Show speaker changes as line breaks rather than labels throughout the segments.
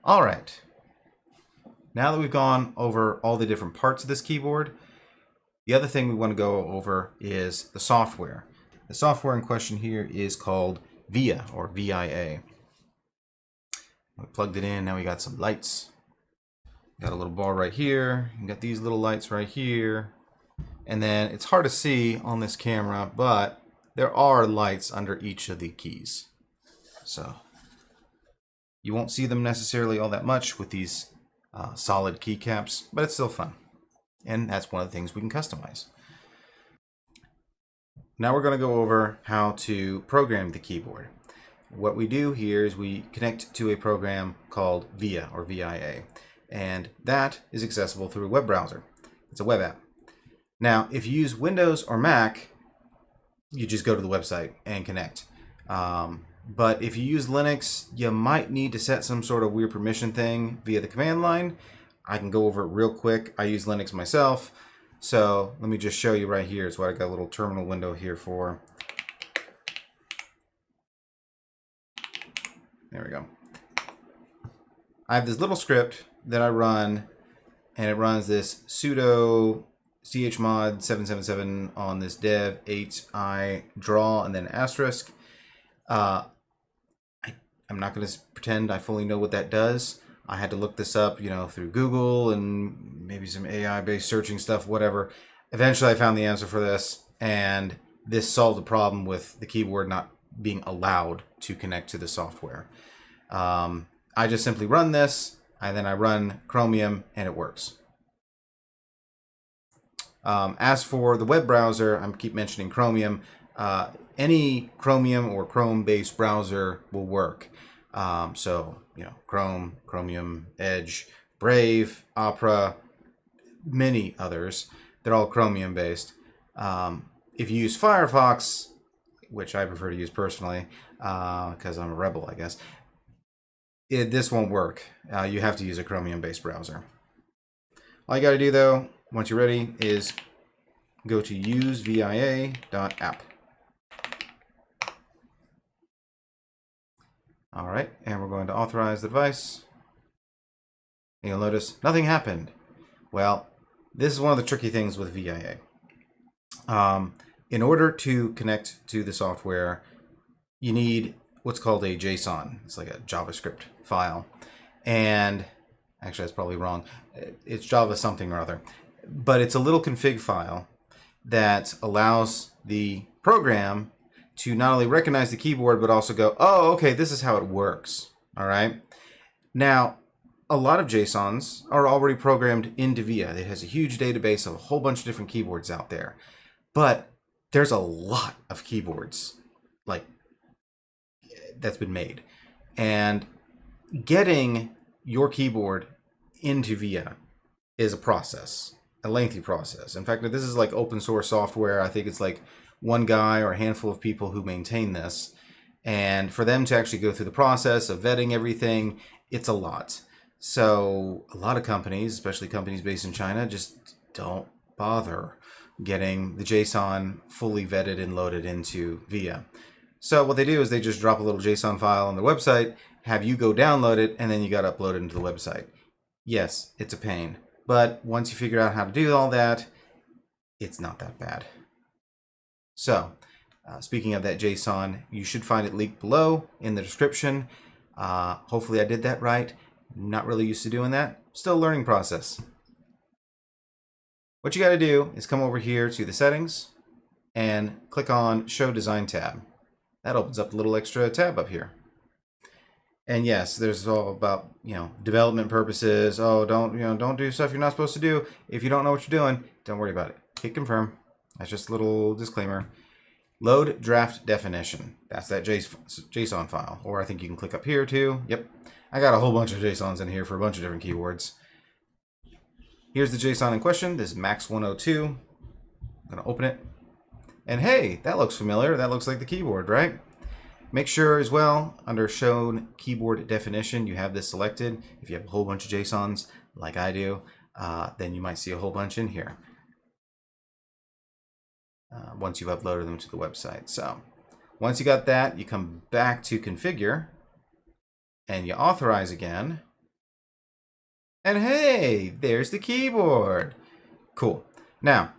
All right. Now that we've gone over all the different parts of this keyboard, the other thing we want to go over is the software. The software in question here is called VIA, or VIA. We plugged it in, now we got some lights. Got a little bar right here, you got these little lights right here. And then it's hard to see on this camera, but there are lights under each of the keys. So you won't see them necessarily all that much with these solid keycaps, but it's still fun. And that's one of the things we can customize. Now we're going to go over how to program the keyboard. What we do here is we connect to a program called VIA, or VIA, and that is accessible through a web browser. It's a web app. Now, if you use Windows or Mac, you just go to the website and connect. But if you use Linux, you might need to set some sort of weird permission thing via the command line. I can go over it real quick. I use Linux myself. So let me just show you right here. It's what I got a little terminal window here for. There we go. I have this little script that I run, and it runs this sudo chmod 777 on this dev 8i draw and then asterisk. I'm not going to pretend I fully know what that does. I had to look this up, through Google and maybe some AI-based searching stuff, whatever. Eventually, I found the answer for this, and this solved the problem with the keyboard not being allowed to connect to the software. I just simply run this, and then I run Chromium, and it works. As for the web browser, I keep mentioning Chromium. Any Chromium or Chrome-based browser will work. Chrome, Chromium, Edge, Brave, Opera, many others. They're all Chromium-based. If you use Firefox, which I prefer to use personally, because I'm a rebel, I guess, this won't work. You have to use a Chromium-based browser. All you got to do, though, once you're ready, is go to usevia.app. All right, and we're going to authorize the device. And you'll notice nothing happened. Well, this is one of the tricky things with VIA. In order to connect to the software, you need what's called a JSON. It's like a JavaScript file. And actually, that's probably wrong. It's Java something or other. But it's a little config file that allows the program to not only recognize the keyboard, but also go, oh, okay, this is how it works. All right. Now, a lot of JSONs are already programmed into VIA. It has a huge database of a whole bunch of different keyboards out there. But there's a lot of keyboards that's been made. And getting your keyboard into VIA is a process, a lengthy process. In fact, this is like open source software. I think it's like one guy or a handful of people who maintain this. And for them to actually go through the process of vetting everything, it's a lot. So a lot of companies, especially companies based in China, just don't bother getting the JSON fully vetted and loaded into VIA. So what they do is they just drop a little JSON file on their website, have you go download it, and then you got to upload it into the website. Yes, it's a pain. But once you figure out how to do all that, it's not that bad. So, speaking of that JSON, you should find it linked below in the description. Hopefully I did that right. Not really used to doing that. Still a learning process. What you got to do is come over here to the settings and click on Show Design tab. That opens up a little extra tab up here. And yes, there's all about, development purposes. Oh, don't do stuff you're not supposed to do. If you don't know what you're doing, don't worry about it. Hit confirm. That's just a little disclaimer. Load draft definition. That's that JSON file. Or I think you can click up here too. Yep. I got a whole bunch of JSONs in here for a bunch of different keywords. Here's the JSON in question. This is Max 102. I'm going to open it. And hey, that looks familiar. That looks like the keyboard, right? Make sure as well, under shown keyboard definition, you have this selected. If you have a whole bunch of JSONs, like I do, then you might see a whole bunch in here once you've uploaded them to the website. So once you got that, you come back to configure, and you authorize again, And hey, there's the keyboard. Cool. Now,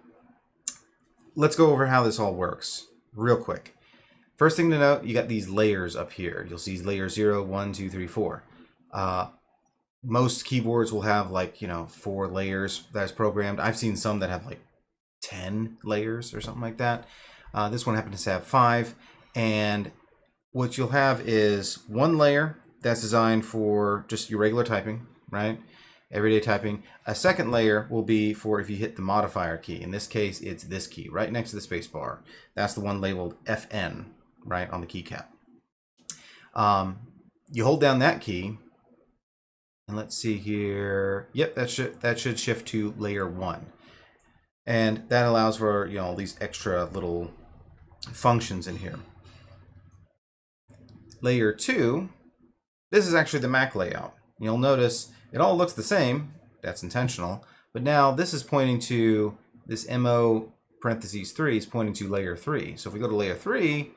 let's go over how this all works real quick. First thing to note, you got these layers up here. You'll see layer 0, 1, 2, 3, 4. Most keyboards will have like, 4 layers that's programmed. I've seen some that have like 10 layers or something like that. This one happens to have 5. And what you'll have is one layer that's designed for just your regular typing, right? Everyday typing. A second layer will be for if you hit the modifier key. In this case, it's this key right next to the space bar. That's the one labeled FN, right, on the keycap. You hold down that key, and let's see here. Yep, that should shift to layer 1. And that allows for, all these extra little functions in here. Layer 2, this is actually the Mac layout. You'll notice it all looks the same. That's intentional. But now this is pointing to this MO parentheses 3 is pointing to layer 3. So if we go to layer 3,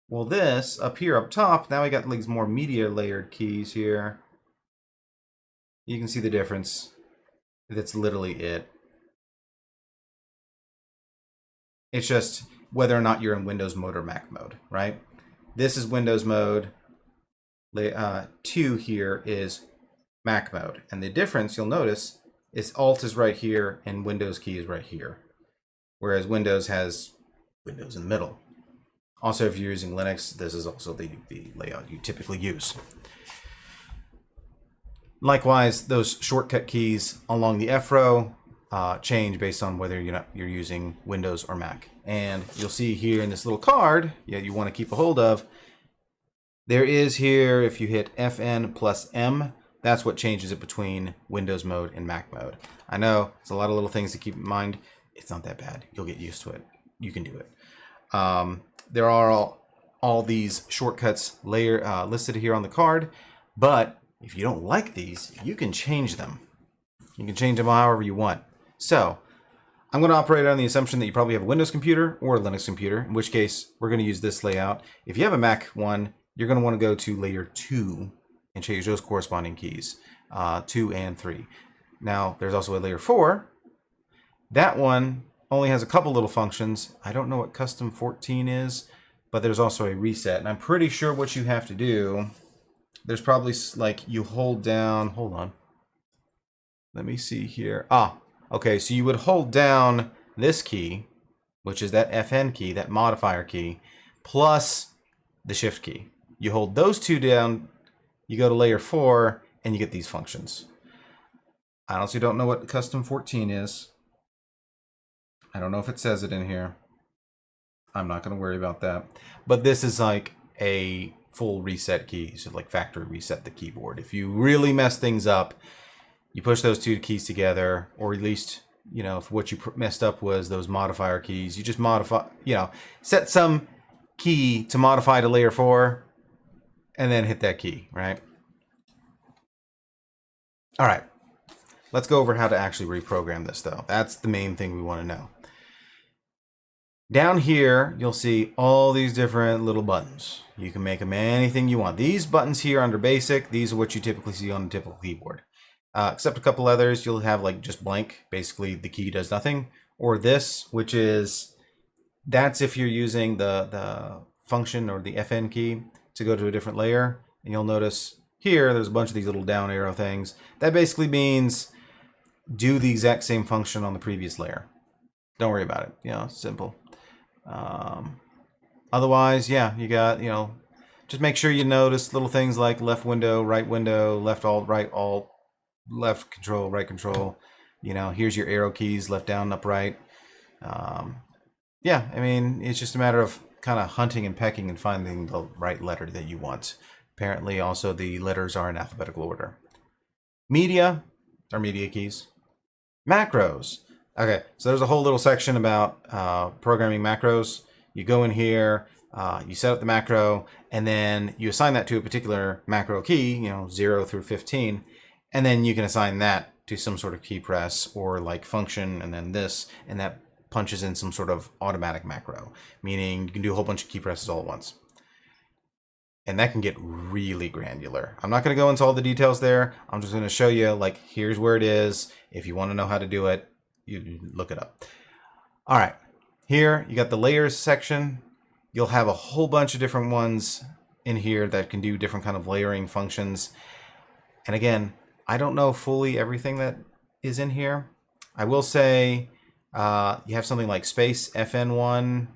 well, this up here up top, now we got these more media layered keys here. You can see the difference. That's literally it. It's just whether or not you're in Windows mode or Mac mode, right? This is Windows mode. 2 here is Mac mode. And the difference, you'll notice, is Alt is right here and Windows key is right here. Whereas Windows has Windows in the middle. Also, if you're using Linux, this is also the layout you typically use. Likewise, those shortcut keys along the F row change based on whether you're using Windows or Mac. And you'll see here in this little card you want to keep a hold of, there is here, if you hit FN plus M, that's what changes it between Windows mode and Mac mode. I know it's a lot of little things to keep in mind. It's not that bad. You'll get used to it. You can do it. There are all these shortcuts listed here on the card, but if you don't like these, you can change them. You can change them however you want. So I'm going to operate on the assumption that you probably have a Windows computer or a Linux computer, in which case we're going to use this layout. If you have a Mac one, you're going to want to go to layer 2 and change those corresponding keys, 2 and 3. Now, there's also a layer 4. That one only has a couple little functions. I don't know what custom 14 is, but there's also a reset. And I'm pretty sure what you have to do, there's probably like you hold down, hold on. Let me see here. Okay, so you would hold down this key, which is that FN key, that modifier key, plus the shift key. You hold those two down, you go to layer 4, and you get these functions. I honestly don't know what custom 14 is. I don't know if it says it in here. I'm not going to worry about that. But this is like a full reset key, so like factory reset the keyboard. If you really mess things up, you push those two keys together, or at least, if what you messed up was those modifier keys, you just modify, set some key to modify to layer 4, and then hit that key, right? All right, let's go over how to actually reprogram this, though. That's the main thing we want to know. Down here, you'll see all these different little buttons. You can make them anything you want. These buttons here under basic, these are what you typically see on a typical keyboard. Except a couple others, you'll have like just blank, basically the key does nothing. Or this, which is, that's if you're using the function or the FN key to go to a different layer. And you'll notice here, there's a bunch of these little down arrow things. That basically means do the exact same function on the previous layer. Don't worry about it, it's simple. Otherwise, you got, just make sure you notice little things like left window, left alt, right alt, left control, right control. Here's your arrow keys, left down, up right. It's just a matter of kind of hunting and pecking and finding the right letter that you want. Apparently, also the letters are in alphabetical order. Media are media keys. Macros. Okay, so there's a whole little section about programming macros. You go in here, you set up the macro, and then you assign that to a particular macro key, 0 through 15, and then you can assign that to some sort of key press or like function, and then this, and that punches in some sort of automatic macro, meaning you can do a whole bunch of key presses all at once. And that can get really granular. I'm not going to go into all the details there. I'm just going to show you, like, here's where it is. If you want to know how to do it, you look it up. All right, here you got the layers section. You'll have a whole bunch of different ones in here that can do different kind of layering functions. And again, I don't know fully everything that is in here. I will say you have something like space FN1.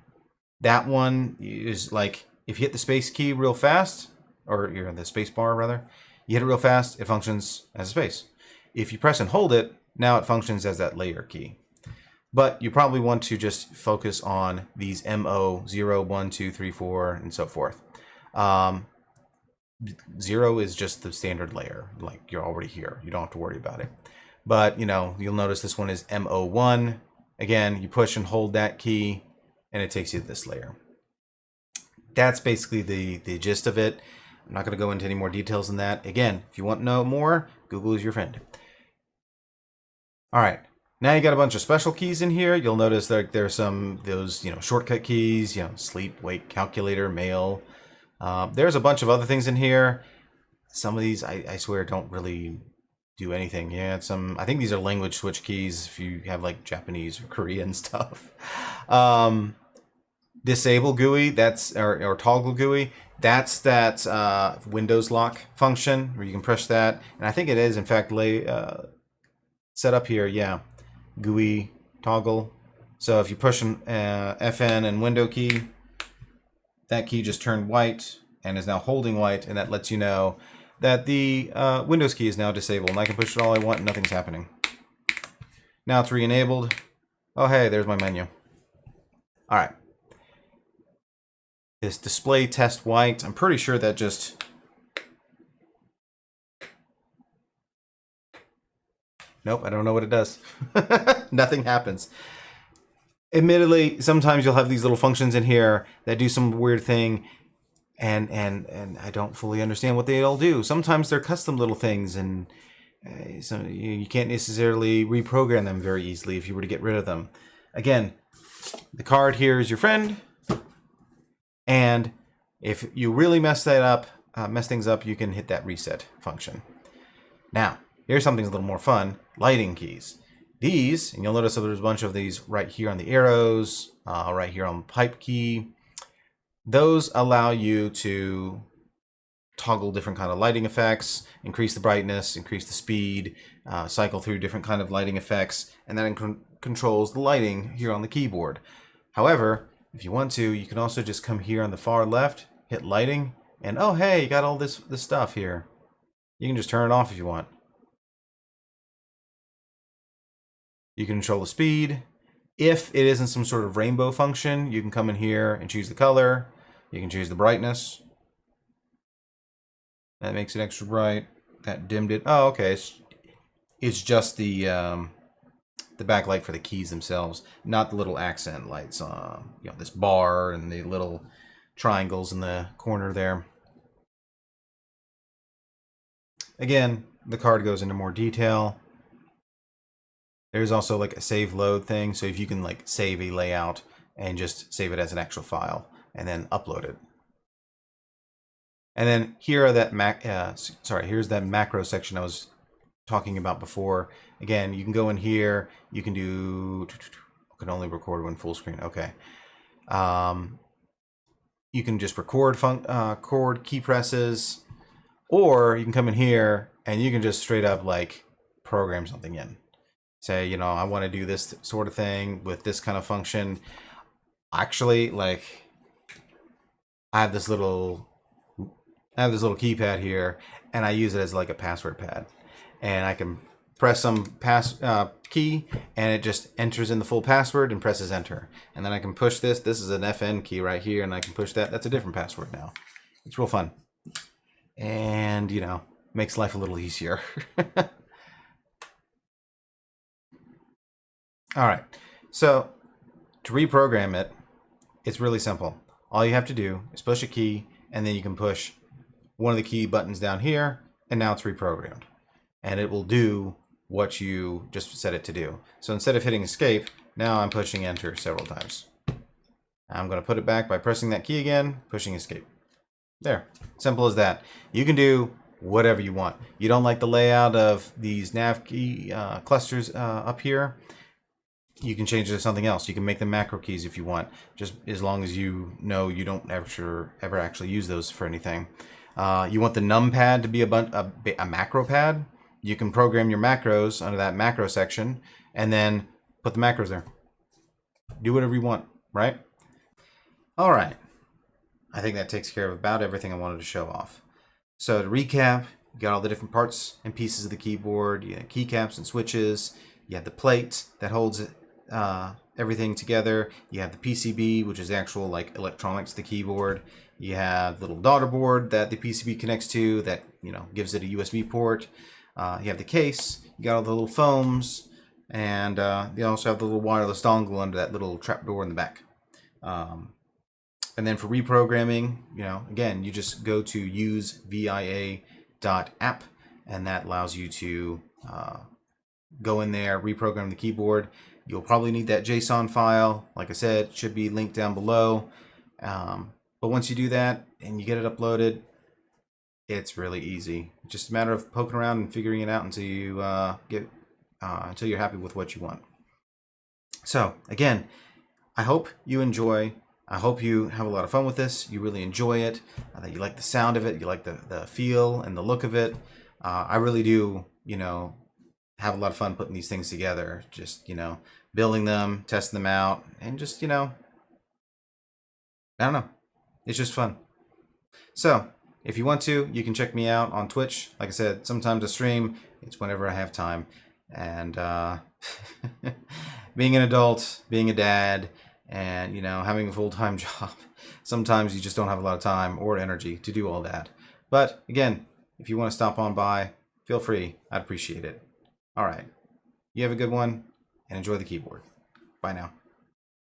That one is like, if you hit the space key real fast, or you're in the space bar rather, you hit it real fast, it functions as a space. If you press and hold it, now it functions as that layer key. But you probably want to just focus on these MO 0, 1, 2, 3, 4, and so forth. 0 is just the standard layer, like you're already here. You don't have to worry about it. But you know, you'll notice this one is MO1. Again, you push and hold that key, and it takes you to this layer. That's basically the gist of it. I'm not going to go into any more details than that. Again, if you want to know more, Google is your friend. All right, now you got a bunch of special keys in here. You'll notice that there's those shortcut keys, sleep, wake, calculator, mail. There's a bunch of other things in here. Some of these, I swear, don't really do anything. Yeah, I think these are language switch keys if you have like Japanese or Korean stuff. Disable GUI, or toggle GUI, that's that Windows lock function where you can push that, and I think it is in fact set up here. Yeah, GUI toggle. So if you push an FN and window key, that key just turned white and is now holding white, and that lets you know that the Windows key is now disabled, and I can push it all I want and nothing's happening. Now it's re-enabled. Oh hey, there's my menu. All right. This display test white, I'm pretty sure that just... Nope, I don't know what it does. Nothing happens. Admittedly, sometimes you'll have these little functions in here that do some weird thing, and I don't fully understand what they all do. Sometimes they're custom little things, and so you can't necessarily reprogram them very easily if you were to get rid of them. Again, the card here is your friend. And if you really mess things up, you can hit that reset function. Now, here's something a little more fun: lighting keys. These, and you'll notice that there's a bunch of these right here on the arrows, right here on the pipe key. Those allow you to toggle different kind of lighting effects, increase the brightness, increase the speed, cycle through different kind of lighting effects, and that controls the lighting here on the keyboard. However, if you want to, you can also just come here on the far left, hit lighting, and oh hey, you got all this stuff here. You can just turn it off if you want. You can control the speed. If it isn't some sort of rainbow function, you can come in here and choose the color. You can choose the brightness. That makes it extra bright. That dimmed it. Oh, okay. It's just the backlight for the keys themselves, not the little accent lights. This bar and the little triangles in the corner there. Again, the card goes into more detail. There's also like a save load thing, so if you can like save a layout and just save it as an actual file and then upload it. And then here are here's that macro section I was talking about before. Again, you can go in here, you can can only record when full screen. Okay. You can just record chord key presses, or you can come in here and you can just straight up like program something in. Say, I want to do this sort of thing with this kind of function. Actually, like I have this little keypad here, and I use it as like a password pad, and I can press some key, and it just enters in the full password and presses enter. And then I can push this. This is an FN key right here, and I can push that. That's a different password now. It's real fun, and makes life a little easier. All right, so to reprogram it, it's really simple. All you have to do is push a key, and then you can push one of the key buttons down here, and now it's reprogrammed. And it will do what you just set it to do. So instead of hitting escape, now I'm pushing enter several times. I'm going to put it back by pressing that key again, pushing escape. There. Simple as that. You can do whatever you want. You don't like the layout of these nav key clusters up here, you can change it to something else. You can make them macro keys if you want, just as long as you know you don't ever actually use those for anything. You want the num pad to be a macro pad. You can program your macros under that macro section and then put the macros there. Do whatever you want, right? All right. I think that takes care of about everything I wanted to show off. So to recap, you got all the different parts and pieces of the keyboard. You have keycaps and switches. You have the plate that holds everything together. You have the PCB, which is the actual like electronics of the keyboard. You have the little daughter board that the PCB connects to that, you know, gives it a USB port. You have the case. You got all the little foams, and you also have the little wireless dongle under that little trap door in the back. And then for reprogramming, you know, again, you just go to usevia.app, and that allows you to go in there, reprogram the keyboard. You'll probably need that JSON file. Like I said, it should be linked down below. But once you do that and you get it uploaded, it's really easy. It's just a matter of poking around and figuring it out until you until you're happy with what you want. So again, I hope you enjoy. I hope you have a lot of fun with this. You really enjoy it. That you like the sound of it. You like the feel and the look of it. I really do, you know, have a lot of fun putting these things together. Just, you know, building them, testing them out, and just, you know, I don't know. It's just fun. So if you want to, you can check me out on Twitch. Like I said, sometimes I stream. It's whenever I have time. And being an adult, being a dad, and, you know, having a full-time job, sometimes you just don't have a lot of time or energy to do all that. But again, if you want to stop on by, feel free. I'd appreciate it. All right. You have a good one, and enjoy the keyboard. Bye now.